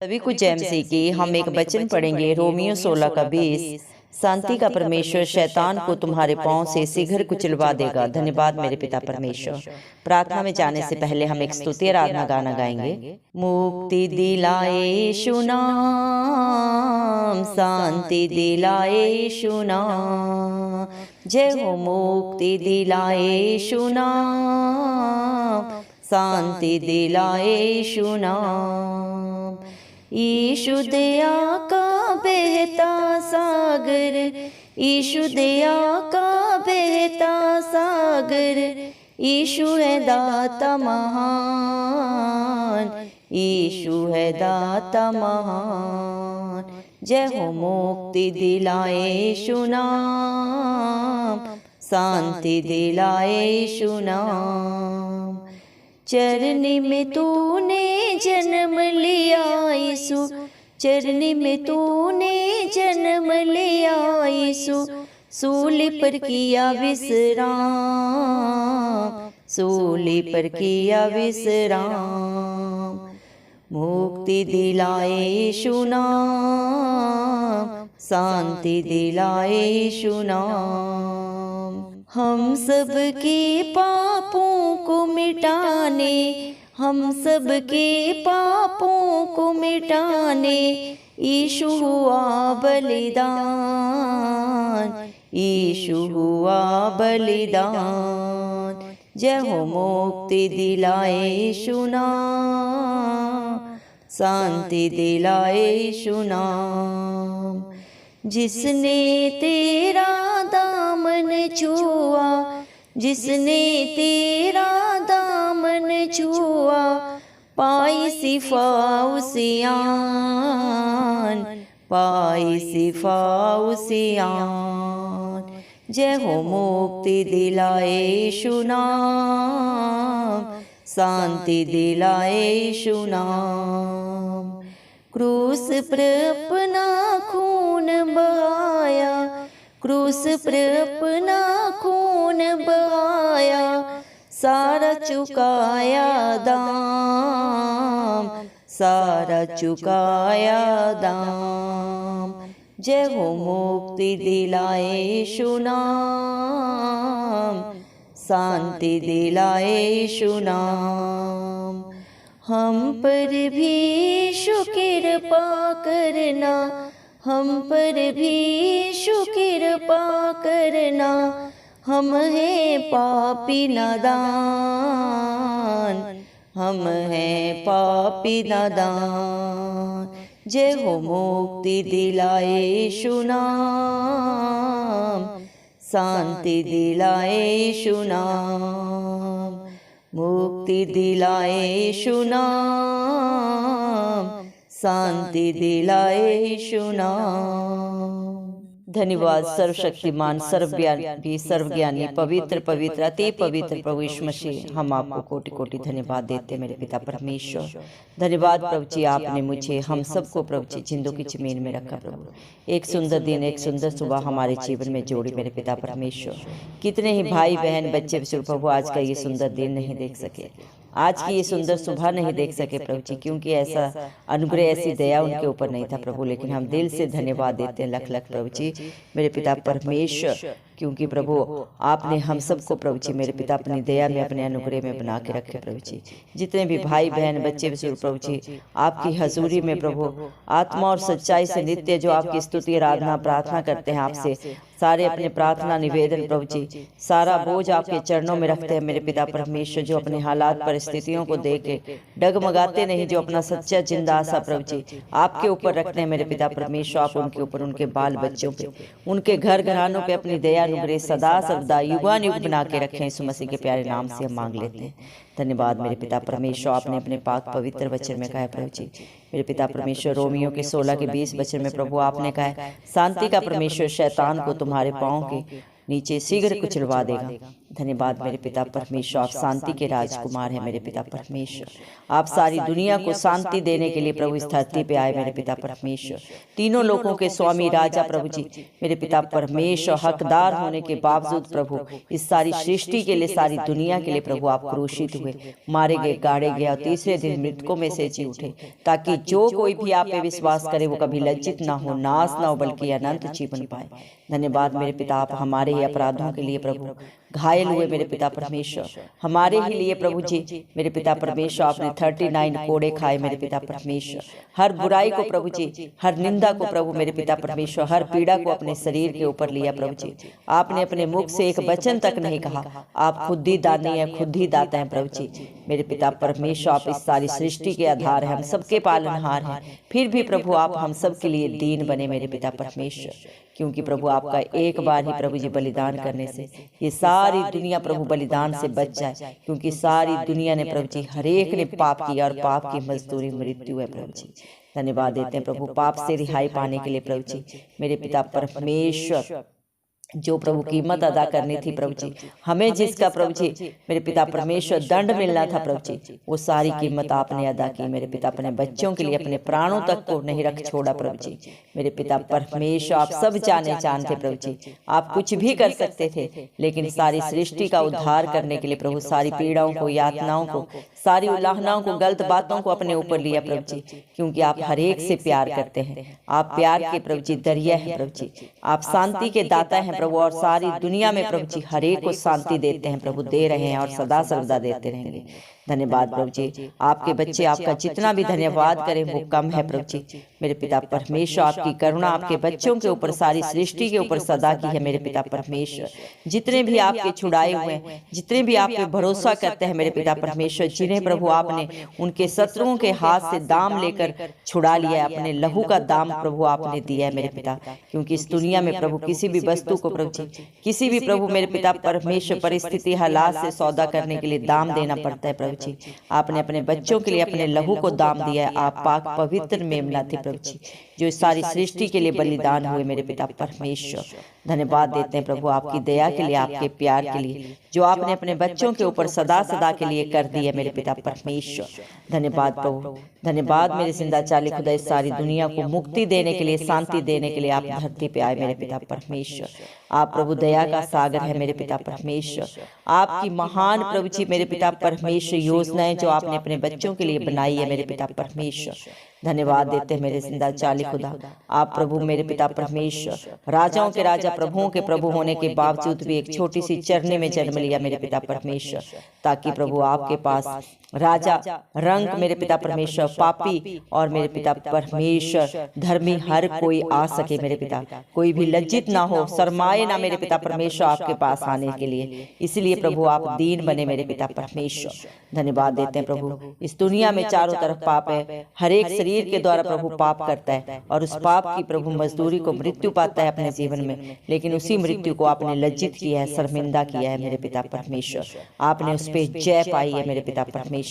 सभी को जय मसीह की। हम एक वचन पढ़ेंगे, रोमियो 16 का 20। शांति का परमेश्वर शैतान को तुम्हारे पांव से शीघ्र कुचलवा देगा। धन्यवाद मेरे पिता परमेश्वर। प्रार्थना में जाने से पहले हम एक स्तुति आराधना गाना गाएंगे। मुक्ति दिलाए यीशु नाम, शांति दिलाए यीशु नाम, जय हो। मुक्ति दिलाए यीशु नाम, शांति दिलाए यीशु नाम। यीशु दया का बहता सागर, यीशु दया का बहता सागर, यीशु है दाता महान, यीशु है दाता महान, जय हो। मुक्ति दिलाए यीशु नाम, शांति दिलाए यीशु नाम। चरनी में तूने जन्म लिया यीशु, चरनी में तूने जन्म लिया यीशु, सूली पर किया विश्राम, सूली पर किया विश्राम। मुक्ति दिलाए यीशु नाम, शांति दिलाए यीशु नाम। हम सब के पापों को मिटाने, हम सब के पापों को मिटाने, यीशु हुआ बलिदान, यीशु हुआ बलिदान, जय हो। मुक्ति दिलाए यीशु नाम, शांति दिलाए यीशु नाम। जिसने तेरा दामन छुआ, जिसने तेरा दामन छुआ, पाई शिफा उसियान, पाई शिफा उसियान, जय हो। मुक्ति दिलाए यीशु नाम, शांति दिलाए यीशु नाम। क्रूस पर अपना खून बहाया, क्रूस पर अपना खून बहाया, सारा चुकाया दाम, सारा चुकाया दाम, जय हो। मुक्ति दिलाए यीशु नाम, शांति दिलाए यीशु नाम। हम पर भी शुक्र पा करना, हम पर भी शुक्र पा करना, हम हैं पापी नादान, हम हैं पापी नादान, जय हो। मुक्ति दिलाए यीशु नाम, शांति दिलाए यीशु नाम। मुक्ति दिलाए यीशु नाम, शांति दिलाए यीशु नाम। धन्यवाद सर्वशक्तिमान, सर्वव्यापी, सर्वज्ञानी, पवित्र पवित्र अति पवित्र प्रभु यीशु मसीह, हम आपको कोटि कोटि धन्यवाद देते मेरे पिता परमेश्वर। धन्यवाद प्रभु जी, आपने मुझे हम सबको प्रभु जी जिंदों की जमीन में रखा प्रभु। एक सुंदर दिन, एक सुंदर सुबह हमारे जीवन में जोड़ी मेरे पिता परमेश्वर। कितने ही भाई बहन बच्चे प्रभु आज का ये सुंदर दिन नहीं देख सके, आज की ये सुंदर सुबह नहीं देख सके प्रभु जी, क्योंकि ऐसा अनुग्रह ऐसी दया उनके ऊपर नहीं था प्रभु। लेकिन हम दिल से धन्यवाद देते हैं लख लख प्रभु जी मेरे पिता परमेश्वर, क्योंकि प्रभु आपने हम सबको प्रभु जी मेरे पिता अपनी दया में, अपने अनुग्रह में बना के रखे प्रभु जी। जितने भी भाई बहन बच्चे प्रभु जी आपकी हजूरी में प्रभु आत्मा और सच्चाई से नित्य जो आपकी स्तुति आराधना प्रार्थना करते हैं आपसे, सारे अपने प्रार्थना निवेदन प्रभु जी सारा बोझ आपके चरणों में रखते हैं मेरे पिता परमेश्वर। जो अपने हालात परिस्थितियों को देख के डगमगाते नहीं, जो अपना सच्चा जिंदा आशा प्रभु जी आपके ऊपर रखते हैं मेरे पिता परमेश्वर। आप उनके ऊपर, उनके बाल बच्चों पे, उनके घर घरानों पे अपनी दया अनुग्रह सदा सर्वदा युगानुयुग बना के रखें। यीशु मसीह के प्यारे नाम से हम मांग लेते हैं। धन्यवाद मेरे पिता परमेश्वर। आपने अपने पाक पवित्र वचन में कहा है प्रभु जी मेरे पिता परमेश्वर, रोमियो के 16 के 20 वचन में प्रभु आपने कहा है, शांति का परमेश्वर शैतान को तुम्हारे पांव के नीचे शीघ्र कुचलवा देगा। धन्यवाद मेरे पिता परमेश्वर, आप शांति के राजकुमार हैं मेरे पिता परमेश्वर। आप सारी दुनिया को शांति देने के लिए प्रभु इस धरती पे आए मेरे पिता परमेश्वर। तीनों लोगों के स्वामी राजा प्रभु जी मेरे पिता परमेश्वर, हकदार होने के बावजूद प्रभु इस सारी सृष्टि के लिए, सारी दुनिया के लिए प्रभु आप क्रूसित हुए, मारे गए, गाड़े गए और तीसरे दिन मृतकों में से जी उठे, ताकि जो कोई भी आप पे विश्वास करे वो कभी लज्जित ना हो, नाश ना हो, बल्कि अनंत जीवन पाए। धन्यवाद मेरे पिता, आप हमारे ही अपराधों के लिए प्रभु घायल हुए मेरे पिता परमेश्वर, हमारे ही लिए प्रभु जी मेरे पिता परमेश्वर आपने 39 कोड़े खाए मेरे पिता परमेश्वर। हर बुराई को प्रभु जी, हर निंदा को प्रभु मेरे पिता परमेश्वर, हर पीड़ा को अपने शरीर के ऊपर लिया प्रभु जी। आपने अपने मुख से एक वचन तक नहीं कहा, आप खुद ही दानी हैं, खुद ही दाता हैं प्रभु जी मेरे पिता परमेश्वर। आप इस सारी सृष्टि के आधार हैं, हम सबके पालनहार हैं, फिर भी प्रभु आप हम सब के लिए दीन बने मेरे पिता परमेश्वर, क्योंकि प्रभु आपका एक बार ही प्रभु जी बलिदान करने से ये सारी दुनिया प्रभु बलिदान से बच जाए, क्योंकि सारी दुनिया ने प्रभु जी हर एक ने पाप किया और पाप की मजदूरी मृत्यु है प्रभु जी। धन्यवाद देते हैं प्रभु पाप से रिहाई पाने के लिए प्रभु जी मेरे पिता परमेश्वर। जो प्रभु कीमत अदा करनी थी प्रभु जी, हमें जिसका प्रभु जी मेरे पिता परमेश्वर दंड मिलना था प्रभु जी, वो सारी कीमत आपने अदा की मेरे पिता। अपने बच्चों के लिए अपने प्राणों तक को नहीं रख छोड़ा प्रभु जी मेरे पिता परमेश्वर। आप सब जाने जानते प्रभु जी, आप कुछ भी कर सकते थे, लेकिन सारी सृष्टि का उद्धार करने के लिए प्रभु सारी पीड़ाओं को, यातनाओं को, सारी उल्लाहनाओं को, गलत बातों को अपने ऊपर लिया प्रभु जी, क्योंकि आप हर एक से प्यार करते हैं। आप प्यार के प्रभु जी दरिया है प्रभु जी, आप शांति के दाता हैं प्रभु, और सारी दुनिया में प्रभु जी हर एक को शांति देते हैं प्रभु, दे रहे हैं और सदा सर्वदा देते रहेंगे। धन्यवाद प्रभु जी, आपके बच्चे आपका जितना भी धन्यवाद करें वो कम है प्रभु जी मेरे पिता परमेश्वर। आपकी करुणा आपके बच्चों के ऊपर, सारी सृष्टि के ऊपर सदा की है मेरे पिता परमेश्वर। जितने भी आपके छुड़ाए हुए हैं, जितने भी आप पे भरोसा करते हैं मेरे पिता परमेश्वर, जिन्हें प्रभु आपने उनके शत्रुओं के हाथ से दाम लेकर छुड़ा लिया है, अपने लहू का दाम प्रभु आपने दिया है मेरे पिता। क्योंकि इस दुनिया में प्रभु किसी भी वस्तु को प्रभु जी, किसी भी प्रभु मेरे पिता परमेश्वर परिस्थिति हालात से सौदा करने के लिए दाम देना पड़ता है प्रभु जी। आपने अपने बच्चों के लिए अपने लहू को दाम दिया है। आप पाक पवित्र मेमना थे प्रभु जी, जो इस सारी सृष्टि के लिए बलिदान हुए मेरे पिता परमेश्वर। धन्यवाद देते हैं प्रभु आपकी दया के लिए, आपके प्यार के लिए, जो आपने अपने बच्चों के ऊपर सदा सदा के लिए कर दी है मेरे पिता परमेश्वर। धन्यवाद प्रभु, धन्यवाद मेरे जिंदा चाली खुदा, इस सारी दुनिया को मुक्ति देने के लिए, शांति देने के लिए आप धरती पे आए मेरे पिता परमेश्वर। आप प्रभु दया का सागर है मेरे पिता परमेश्वर। आपकी महान प्रभु जी मेरे पिता परमेश्वर योजनाएं जो आपने अपने बच्चों के लिए बनाई है मेरे पिता परमेश्वर। धन्यवाद देते हैं मेरे जिंदा चाली खुदा। आप प्रभु मेरे पिता परमेश्वर, राजाओं के राजा, प्रभुओं के प्रभु होने के बावजूद भी एक छोटी सी चरनी में जन्म लिया मेरे पिता परमेश्वर, ताकि प्रभु आपके पास राजा, रंग मेरे पिता परमेश्वर, पापी और मेरे पिता परमेश्वर धर्मी हर कोई आ सके मेरे पिता। कोई भी लज्जित ना हो, शर्माए ना मेरे पिता परमेश्वर आपके पास आने के लिए। इसलिए प्रभु आप दीन बने मेरे पिता परमेश्वर। धन्यवाद देते हैं प्रभु। इस दुनिया में चारों तरफ पाप है, हर एक शरीर के द्वारा प्रभु पाप करता है और उस पाप की प्रभु मजदूरी को मृत्यु पाता है अपने जीवन में, लेकिन उसी मृत्यु को आपने लज्जित किया है, शर्मिंदा किया है मेरे पिता परमेश्वर। आपने उस पर जय पाई है मेरे पिता परमेश्वर।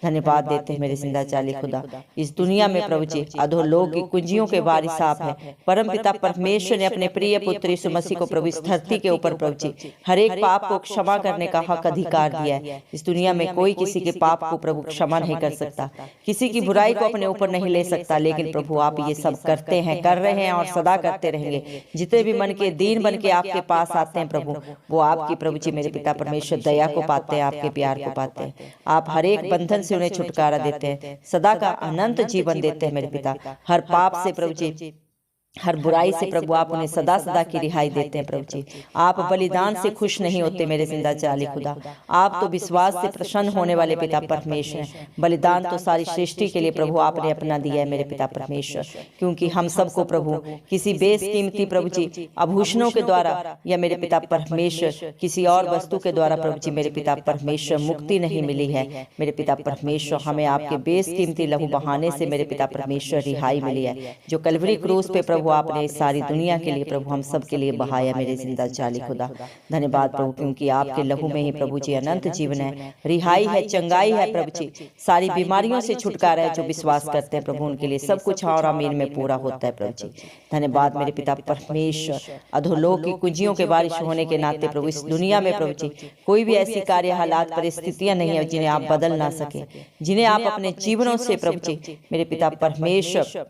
धन्यवाद देते हैं मेरे जिंदा चाली खुदा। इस दुनिया में प्रभु जी अधोलोक की कुंजियों के वारिस आप है। परम पिता परमेश्वर ने अपने प्रिय पुत्र यीशु मसीह को प्रभु इस धरती के ऊपर प्रभु जी हर एक पाप को क्षमा करने का हक अधिकार दिया है। इस दुनिया में कोई किसी के पाप को प्रभु क्षमा नहीं कर सकता, किसी की बुराई को अपने ऊपर नहीं ले सकता, लेकिन प्रभु आप ये सब करते हैं, कर रहे हैं और सदा करते रहेंगे। जितने भी मन के दीन बन के आपके पास आते हैं प्रभु, वो आपकी प्रभु जी मेरे पिता परमेश्वर दया को पाते हैं, आपके प्यार को पाते हैं। आप हर एक बंधन से उन्हें छुटकारा देते हैं, सदा का अनंत जीवन देते हैं मेरे पिता। हर पाप से प्रभु जी, हर बुराई से प्रभु आप उन्हें सदा सदा की रिहाई देते हैं प्रभु जी। आप बलिदान से खुश नहीं होते मेरे जिंदा चाली खुदा। आप तो विश्वास से प्रसन्न होने वाले पिता परमेश्वर हैं। बलिदान तो सारी सृष्टि के लिए प्रभु आपने अपना दिया है मेरे पिता परमेश्वर, क्योंकि हम सबको प्रभु किसी बेशकीमती प्रभु जी आभूषणों के द्वारा या मेरे पिता परमेश्वर किसी और वस्तु के द्वारा प्रभु जी मेरे पिता परमेश्वर मुक्ति नहीं मिली है मेरे पिता परमेश्वर। हमें आपके बेशकीमती लहू बहाने से मेरे पिता परमेश्वर रिहाई मिली है, जो कलवरी क्रूस पे प्रभु प्रभु आपने इस सारी दुनिया के लिए प्रभु हम सब के लिए बहाया मेरे जिंदा जाली खुदा। धन्यवाद प्रभु, क्योंकि आपके लहू में ही प्रभु जी अनंत जीवन है, रिहाई है, चंगाई है प्रभु जी, सारी बीमारियों से छुटकारा है। जो विश्वास करते हैं प्रभु उनके लिए सब कुछ और आमीन में पूरा होता है प्रभु जी। धन्यवाद मेरे पिता परमेश्वर, अधोलोक की कुंजियों के बारिश होने के नाते प्रभु इस दुनिया में प्रभु जी कोई भी ऐसी कार्य हालात परिस्थितियां नहीं है जिन्हें आप बदल ना सके, जिन्हें आप अपने जीवनों से प्रभु जी मेरे पिता परमेश्वर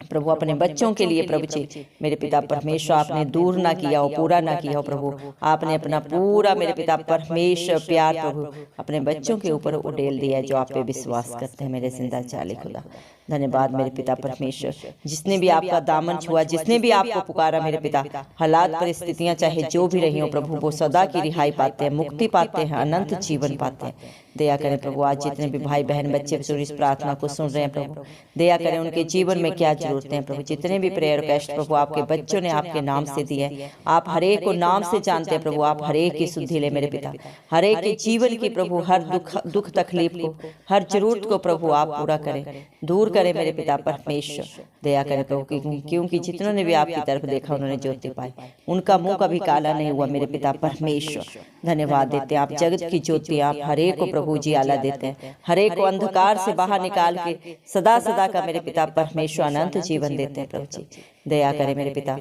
प्रभु अपने बच्चों के लिए प्रभु जी मेरे पिता परमेश्वर आपने दूर ना किया हो, पूरा ना किया हो प्रभु। आपने अपना पूरा मेरे पिता परमेश्वर प्यार प्रभु अपने बच्चों के ऊपर उड़ेल दिया है जो आप पे विश्वास करते हैं मेरे जिंदा जाली खुदा। धन्यवाद मेरे पिता परमेश्वर, जिसने भी आपका दामन छुआ, जिसने भी आपको पुकारा मेरे पिता, हालात परिस्थितियां चाहे जो भी रही हो प्रभु वो सदा की रिहाई पाते हैं, मुक्ति पाते हैं, अनंत जीवन पाते हैं। दया करें प्रभु, आज जितने भी भाई बहन बच्चे इस प्रार्थना को सुन रहे हैं प्रभु, दया करें उनके जीवन में क्या जरूरतें हैं प्रभु। जितने भी प्रेयर रिक्वेस्ट प्रभु आपके बच्चों ने आपके नाम से दिए, आप हरेक को नाम से जानते हैं प्रभु। आप हरेक की सुधि ले मेरे पिता, हरेक के जीवन की प्रभु हर दुख तकलीफ को, हर जरूरत को प्रभु आप पूरा करें, दूर करें मेरे पिता परमेश्वर। दया करें प्रभु, क्योंकि जितनों ने भी आपकी तरफ देखा उन्होंने ज्योति पाई, उनका मुंह कभी काला नहीं हुआ मेरे पिता परमेश्वर। धन्यवाद देते हैं, आप जगत की ज्योति, आप हरेक को प्रभु जी आला देते हैं, हरेक को अंधकार से बाहर निकाल के सदा सदा का मेरे पिता परमेश्वर अनंत जीवन देते हैं प्रभु जी। दया करें मेरे पिता,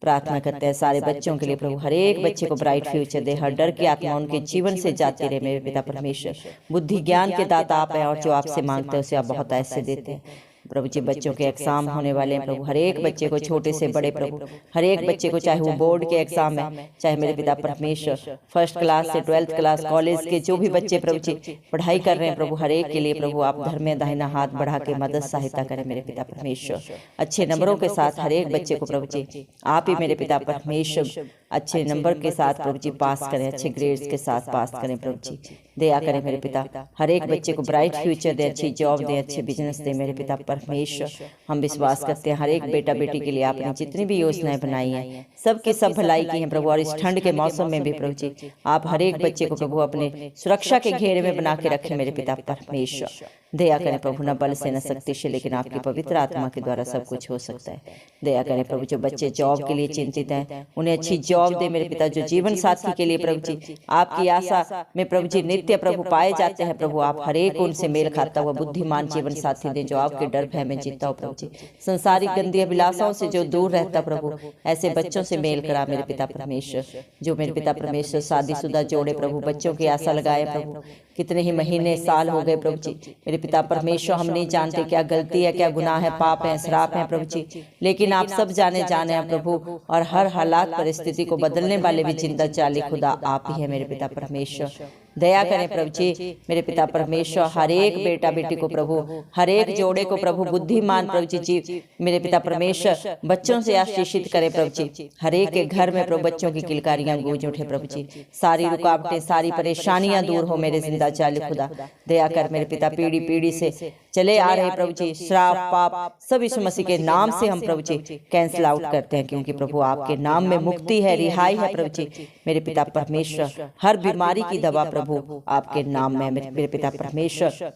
प्रार्थना करते हैं सारे बच्चों के लिए प्रभु, हर एक बच्चे को ब्राइट फ्यूचर दे, हर डर की आत्मा उनके जीवन से जाती रहे मेरे पिता परमेश्वर। बुद्धि ज्ञान के दाता आप हैं और जो आपसे मांगते हैं उसे आप बहुत ऐसे देते हैं प्रभु जी। बच्चों के एग्जाम होने वाले हैं प्रभु, हर एक बच्चे को छोटे से बड़े प्रभु, हर एक बच्चे को चाहे वो बोर्ड के एग्जाम है, चाहे मेरे पिता परमेश्वर फर्स्ट क्लास से 12th क्लास कॉलेज के जो भी बच्चे प्रभु जी पढ़ाई कर रहे हैं प्रभु, हर एक के लिए प्रभु आप घर में दाहिना हाथ बढ़ा के मदद सहायता करें मेरे पिता परमेश्वर। अच्छे नंबरों के साथ हर एक बच्चे को प्रभु जी आप ही मेरे पिता परमेश्वर अच्छे नंबर के साथ प्रभु जी पास करें, अच्छे ग्रेड्स के साथ पास करें प्रभु जी। दया करें मेरे पिता, हर एक बच्चे को ब्राइट फ्यूचर दे, अच्छी जॉब दे, अच्छे बिजनेस दे मेरे पिता परमेश्वर। हम विश्वास करते हैं हर एक बेटा बेटी के लिए आपने जितनी भी योजनाएं बनाई हैं सबकी सब भलाई की हैं प्रभु। और इस ठंड के मौसम में भी प्रभु जी आप हर एक बच्चे को प्रभु अपने सुरक्षा के घेरे में बना के रखें मेरे पिता परमेश्वर। दया करें प्रभु, न बल से न शक्ति से लेकिन आपकी पवित्र आत्मा के द्वारा सब कुछ हो सकता है। दया करें प्रभु, जो बच्चे जॉब के लिए चिंतित हैं उन्हें अच्छी जॉब दे मेरे पिता। जो जीवन साथी के लिए प्रभु जी आपकी आशा में प्रभु जी नित्य प्रभु पाए जाते हैं प्रभु, आप हर एक उनसे मेल खाता हुआ बुद्धिमान जीवन साथी दें जो आपके डर भय में जीता हो प्रभु जी। संसारिक गंदी अभिलाषाओं से जो दूर रहता प्रभु, ऐसे बच्चों से मेल करा मेरे पिता परमेश्वर। जो मेरे पिता परमेश्वर शादीशुदा जोड़े प्रभु बच्चों की आशा लगाए प्रभु, कितने ही महीने साल हो गए प्रभु जी मेरे पिता परमेश्वर, हम नहीं जानते क्या गलती है, क्या गुनाह है, पाप है, श्राप है प्रभु जी, लेकिन आप सब जाने हैं प्रभु। और हर हालात परिस्थिति को बदलने वाले भी जिंदा जाली खुदा आप ही है मेरे पिता परमेश्वर। दया करें प्रभु जी मेरे पिता परमेश्वर, हर एक बेटा बेटी को प्रभु, हर एक जोड़े को प्रभु बुद्धिमान प्रभु जी मेरे पिता परमेश्वर बच्चों से आशीषित करें प्रभु जी। हर एक के घर में प्रभु बच्चों की किलकारियां गूंज उठे प्रभु जी, सारी रुकावटें सारी परेशानियां दूर हो मेरे जिंदा जाली खुदा। दया कर मेरे पिता, पीढ़ी पीढ़ी से चले आ रहे प्रभु जी श्राप पाप सब यीशु मसीह के नाम से हम प्रभु जी कैंसिल आउट करते हैं, क्योंकि प्रभु आपके नाम में मुक्ति है, रिहाई है प्रभु जी मेरे पिता परमेश्वर। हर बीमारी की दवा प्रभु आपके नाम में मेरे पिता परमेश्वर।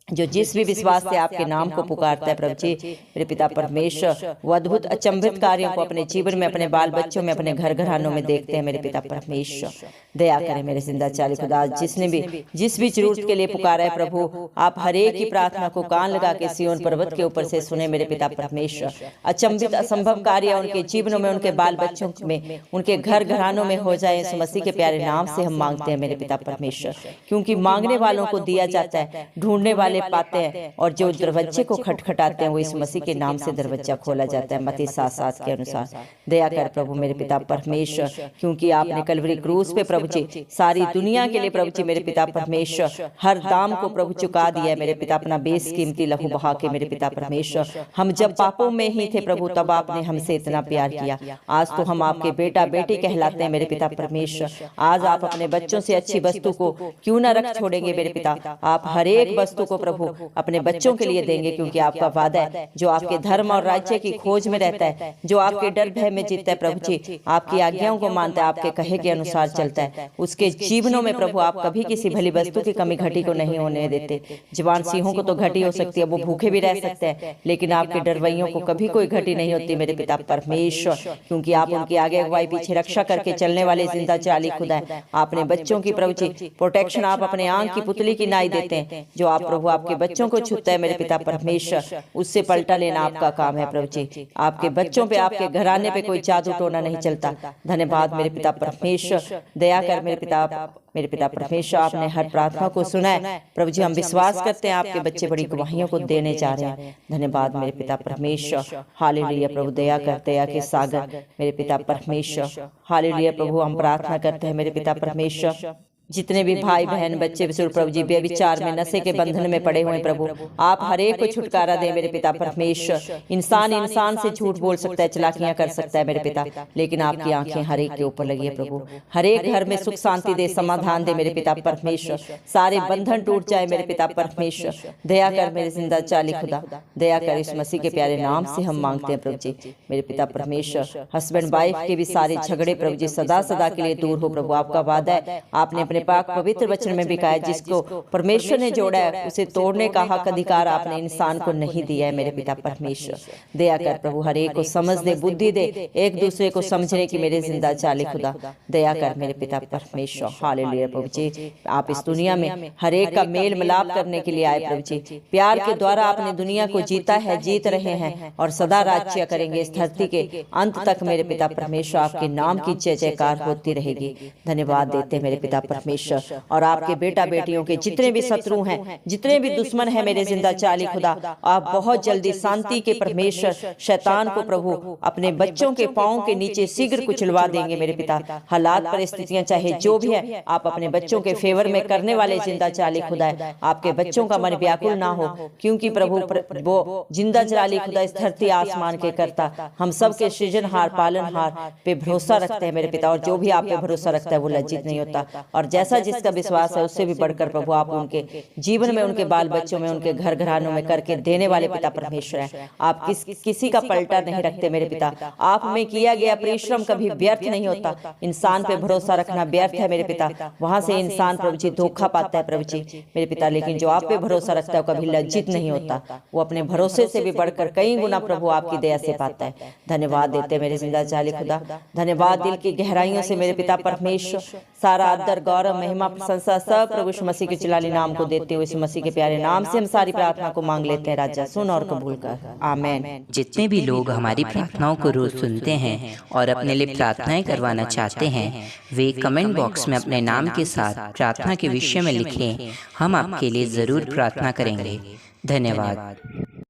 जो जिस भी विश्वास से आपके नाम को पुकारता है प्रभु जी मेरे पिता परमेश्वर, वो अद्भुत अचंभित कार्यों को अपने जीवन में, अपने बाल बच्चों में, अपने घर घरानों में देखते हैं मेरे पिता परमेश्वर। दया करें मेरे जिंदा चाली खुदा, जिसने भी जिस भी जरूरत के लिए पुकारा है प्रभु, आप हर एक की प्रार्थना को कान लगा के सिय्योन पर्वत के ऊपर से सुने मेरे पिता परमेश्वर। अचंभित असंभव कार्य उनके जीवनों में, उनके बाल बच्चों में, उनके घर घरानों में हो जाए, यीशु मसीह के प्यारे नाम से हम मांगते हैं मेरे पिता परमेश्वर। क्योंकि मांगने वालों को दिया जाता है, ढूंढने वाले पाते हैं, और जो दरवाजे को खटखटाते हैं वो इस मसीह के नाम से दरवाजा खोला जाता है, मत्ती 7:7 के अनुसार। दया कर प्रभु मेरे पिता परमेश्वर, क्योंकि आपने कलवरी क्रूस पे प्रभु जी सारी दुनिया के लिए प्रभु जी मेरे पिता परमेश्वर हर दाम को प्रभु चुका दिया है मेरे पिता, अपना बेसकीमती लहू बहा के मेरे पिता परमेश्वर। हम जब पापों में ही थे प्रभु तब आपने हमसे इतना प्यार किया, आज तो हम आपके बेटा बेटी कहलाते हैं मेरे पिता परमेश्वर। आज आप अपने बच्चों से अच्छी वस्तु को क्यों न रख छोड़ेंगे मेरे पिता, आप हर एक वस्तु को प्रभु अपने बच्चों के लिए देंगे, क्योंकि आपका वादा है जो आपके धर्म और राज्य की खोज में रहता है, जो आपके डर भय में जीतता है प्रभु जी, आपकी आज्ञाओं को मानता है, आपके कहे के अनुसार चलता है, उसके जीवनों में प्रभु आप कभी किसी भली वस्तु की कमी घटी को नहीं होने देते। जवान सिंहों को तो घटी हो सकती है, वो भूखे भी रह सकते हैं, लेकिन आपके डरवैयों को कभी कोई घटी नहीं होती मेरे पिता परमेश्वर, क्योंकि आप उनकी आगे अगुवाई पीछे रक्षा करके चलने वाले जिंदा जाली खुदा है। आपने बच्चों की प्रभु जी प्रोटेक्शन आप अपने आंख की पुतली की नाई देते हैं, जो आप प्रभु आपके बच्चों को छूता है मेरे पिता परमेश्वर, उससे पलटा लेना आपका काम है प्रभु जी। आपके बच्चों पे, आपके घराने पे कोई जादू टोना नहीं चलता। धन्यवाद मेरे पिता परमेश्वर, दया कर मेरे पिता परमेश्वर, आपने हर प्रार्थना को सुना है प्रभु जी। हम विश्वास करते हैं आपके बच्चे बड़ी गवाहियों को देने जा रहे हैं। धन्यवाद मेरे पिता परमेश्वर, हालेलुया प्रभु, दया कर, दया के सागर मेरे पिता परमेश्वर, हालेलुया प्रभु। हम प्रार्थना करते हैं मेरे पिता परमेश्वर, जितने भी भाई बहन बच्चे विशुद्ध प्रभु जी व्यभिचार में, नशे के बंधन में पड़े हुए प्रभु, आप हर एक को छुटकारा दे मेरे पिता परमेश्वर। इंसान से झूठ बोल सकता है, चलाकियां कर सकता है मेरे पिता, लेकिन आपकी आंखें हर एक के ऊपर लगी है प्रभु। हर एक घर में सुख शांति दे, समाधान दे मेरे पिता परमेश्वर, सारे बंधन टूट जाए मेरे पिता परमेश्वर। दया कर मेरे जिंदा चाली खुदा, दया कर, इस मसीह के प्यारे नाम से हम मांगते हैं प्रभु जी मेरे पिता परमेश्वर। हस्बैंड वाइफ के भी सारे झगड़े प्रभु जी सदा सदा के लिए दूर हो प्रभु। आपका वादा है, आपने अपने पाक पवित्र वचन में भी कहा है, जिसको परमेश्वर ने जोड़ा है उसे तोड़ने का हक अधिकार आपने इंसान को नहीं दिया है मेरे पिता परमेश्वर। दया कर प्रभु, हर एक को समझ दे, बुद्धि दे, एक दूसरे को समझने की मेरे जिंदा चाली खुदा। दया कर मेरे पिता परमेश्वर, हालेलुया प्रभु जी। आप इस दुनिया में हर एक का मेल मिलाप करने के लिए आए प्रभु जी। प्यार के द्वारा आपने दुनिया को जीता है, जीत रहे हैं और सदा राज्य करेंगे इस धरती के अंत तक मेरे पिता परमेश्वर। आपके नाम की जय जयकार होती रहेगी। धन्यवाद देते मेरे पिता परमेश्वर। और आपके बेटा बेटियों के जितने भी शत्रु हैं, जितने भी दुश्मन हैं मेरे जिंदा चाली खुदा, आप बहुत जल्दी शांति के परमेश्वर शैतान को प्रभु अपने बच्चों के पांव के नीचे शीघ्र कुचलवा देंगे मेरे पिता। हालात परिस्थितियां चाहे जो भी है, आप अपने बच्चों के फेवर में करने वाले जिंदा चाली खुदा है। आपके बच्चों का मन व्याकुल ना हो, क्योंकि प्रभु वो जिंदा चाली खुदा इस धरती आसमान के करता, हम सबके सृजनहार पालनहार पे भरोसा रखते हैं मेरे पिता। और जो भी आप पे भरोसा रखता है वो लज्जित नहीं होता, और जैसा जिसका विश्वास है उससे भी बढ़कर प्रभु आप उनके जीवन में, उनके बाल बच्चों में, उनके घर घरानों में करके देने वाले पिता परमेश्वर है। आप किसी का पलटा नहीं रखते मेरे पिता। आप में किया गया परिश्रम कभी व्यर्थ नहीं होता। इंसान पे भरोसा रखना व्यर्थ है मेरे पिता, वहां से इंसान प्रभु जी धोखा पाता है प्रभु जी मेरे पिता। लेकिन जो आप पे भरोसा रखता है वो कभी लज्जित नहीं होता, वो अपने भरोसे से भी बढ़कर कई गुना प्रभु आपकी दया से पाता है। धन्यवाद देते मेरे जिंदा चाली खुदा। धन्यवाद दिल की गहराइयों से मेरे पिता परमेश्वर। सारा आदर गौरव महिमा प्रशंसा सब प्रभु यीशु मसीह के चिलाली नाम को देते हुए यीशु मसीह के प्यारे नाम से हम सारी प्रार्थना को मांग लेते हैं। राजा सुन और कबूल कर, आमीन। जितने भी लोग हमारी प्रार्थनाओं को रोज सुनते हैं और अपने लिए प्रार्थनाएं करवाना चाहते हैं, वे कमेंट बॉक्स में अपने नाम के साथ प्रार्थना के विषय में लिखें। हम आपके लिए जरूर प्रार्थना करेंगे। धन्यवाद।